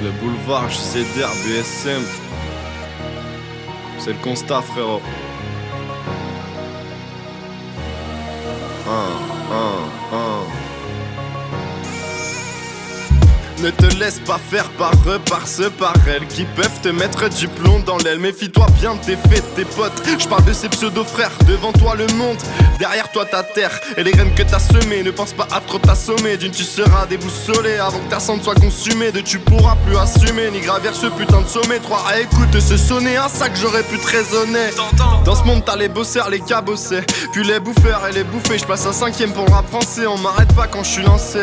Le boulevard, JZR, BSM. C'est le constat, frérot. Ne te laisse pas faire par eux, par ceux, par elles qui peuvent te mettre du plomb dans l'aile. Méfie-toi bien de tes faits, de tes potes. Je parle de ces pseudo-frères, devant toi le monde, derrière toi ta terre et les graines que t'as semées. Ne pense pas à trop t'assommer, d'une tu seras déboussolé avant que ta cendre soit consumée. Deux tu pourras plus assumer, ni gravir ce putain de sommet. Trois à écoute se sonner, un sac j'aurais pu te raisonner. Dans ce monde t'as les bosseurs, les cabossés, puis les bouffeurs et les bouffés. Je passe un cinquième pour le rap français, on m'arrête pas quand je suis lancé.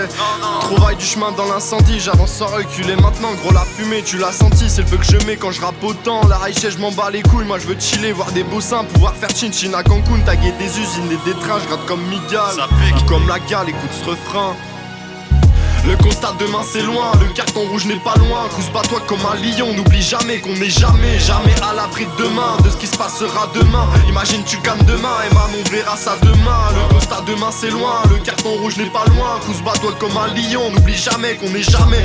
Trouvaille du chemin dans l'incendie, j'avance sans reculer maintenant, gros la fumée tu l'as senti, c'est le feu que je mets quand je rappe autant. La raïche je m'en bats les couilles, moi je veux chiller, voir des beaux seins, pouvoir faire chin chin à Cancun, taguer des usines et des trains, je gratte comme Miguel, comme la gale, écoute ce refrain. Le constat demain c'est loin, le carton rouge n'est pas loin. Cousse toi comme un lion, n'oublie jamais qu'on n'est jamais à l'abri de demain, de ce qui se passera demain. Imagine tu gagnes demain et maman verra ça demain. Le constat demain c'est loin, le carton rouge n'est pas loin. Cousse toi comme un lion, n'oublie jamais qu'on n'est jamais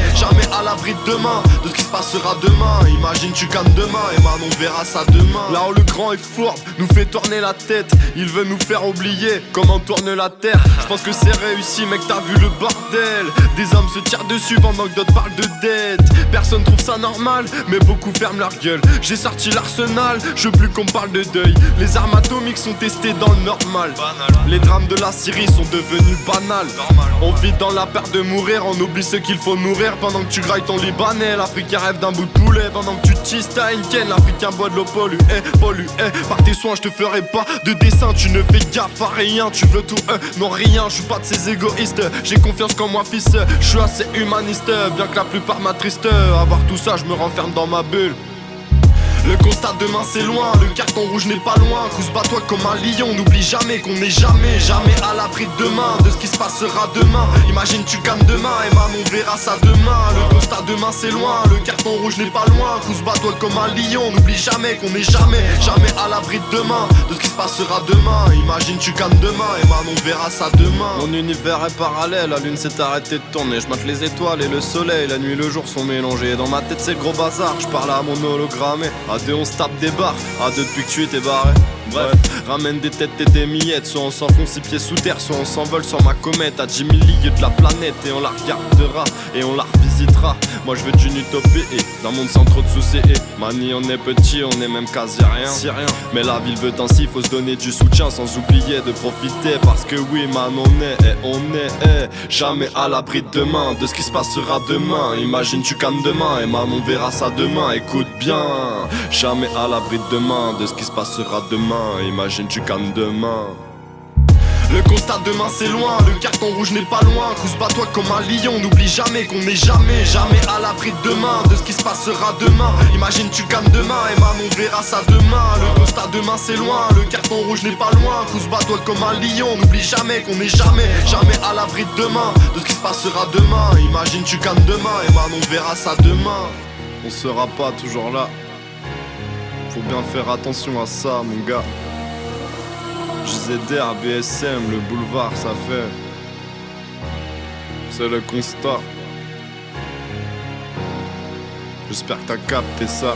à l'abri de demain, de ce qui se passera demain. Imagine tu gagnes demain et maman verra ça demain. Là où le grand est fourbe, nous fait tourner la tête, il veut nous faire oublier comment tourne la terre. Je pense que c'est réussi mec, t'as vu le bordel. Des hommes se tirent dessus pendant que d'autres parlent de dette. Personne trouve ça normal, mais beaucoup ferment leur gueule. J'ai sorti l'arsenal, je veux plus qu'on parle de deuil. Les armes atomiques sont testées dans le normal. Les drames de la Syrie sont devenus banals. On vit dans la peur de mourir, on oublie ce qu'il faut nourrir. Pendant que tu grailles ton libanais, l'Africain rêve d'un bout de poulet. Pendant que tu tisses ta Henken, l'Africain boit de l'eau polluée. Par tes soins je te ferai pas de dessin. Tu ne fais gaffe à rien, tu veux tout, non rien. Je suis pas de ces égoïstes, j'ai confiance qu'en moi fils. Je suis assez humaniste, bien que la plupart m'attristent. Avoir tout ça, je me renferme dans ma bulle. Le constat demain c'est loin, le carton rouge n'est pas loin. Cousse toi comme un lion, n'oublie jamais qu'on n'est jamais à l'abri de demain, de ce qui se passera demain. Imagine tu gagnes demain et maman verra ça demain. Le constat demain c'est loin, le carton rouge n'est pas loin. Cousse toi comme un lion, n'oublie jamais qu'on n'est jamais à l'abri de demain, de ce qui se passera demain. Imagine tu gagnes demain et maman verra ça demain. Mon univers est parallèle, la lune s'est arrêtée de tourner. Je mate les étoiles et le soleil, la nuit et le jour sont mélangés. Dans ma tête c'est le gros bazar, je parle à mon hologramme. À deux on se tape des barres, à deux depuis que tu étais barré. Bref, ramène des têtes et des miettes. Soit on s'enfonce 6 pieds sous terre, soit on s'envole sur ma comète à 10 000 ligues de la planète. Et on la regardera, et on la revisitera. Moi je veux d'une utopie, et d'un monde sans trop de soucis. Et mani on est petit, on est même quasi rien. Si rien. Mais la ville veut ainsi, faut se donner du soutien sans oublier de profiter. Parce que oui man on est jamais à l'abri de demain, de ce qui se passera demain. Imagine tu cannes demain, et maman verra ça demain. Écoute bien, jamais à l'abri de demain, de ce qui se passera demain. Imagine tu cannes demain. Le constat demain c'est loin, le carton rouge n'est pas loin. Cousse toi comme un lion, n'oublie jamais qu'on n'est jamais à l'abri de demain, de ce qui se passera demain. Imagine tu gagnes demain et maman verra ça demain. Le constat demain c'est loin, le carton rouge n'est pas loin. Cousse toi comme un lion, n'oublie jamais qu'on n'est jamais à l'abri de demain, de ce qui se passera demain. Imagine tu gagnes demain et maman verra ça demain. On sera pas toujours là, faut bien faire attention à ça mon gars. JZR, BSM, le boulevard ça fait. C'est le constat. J'espère que t'as capté ça.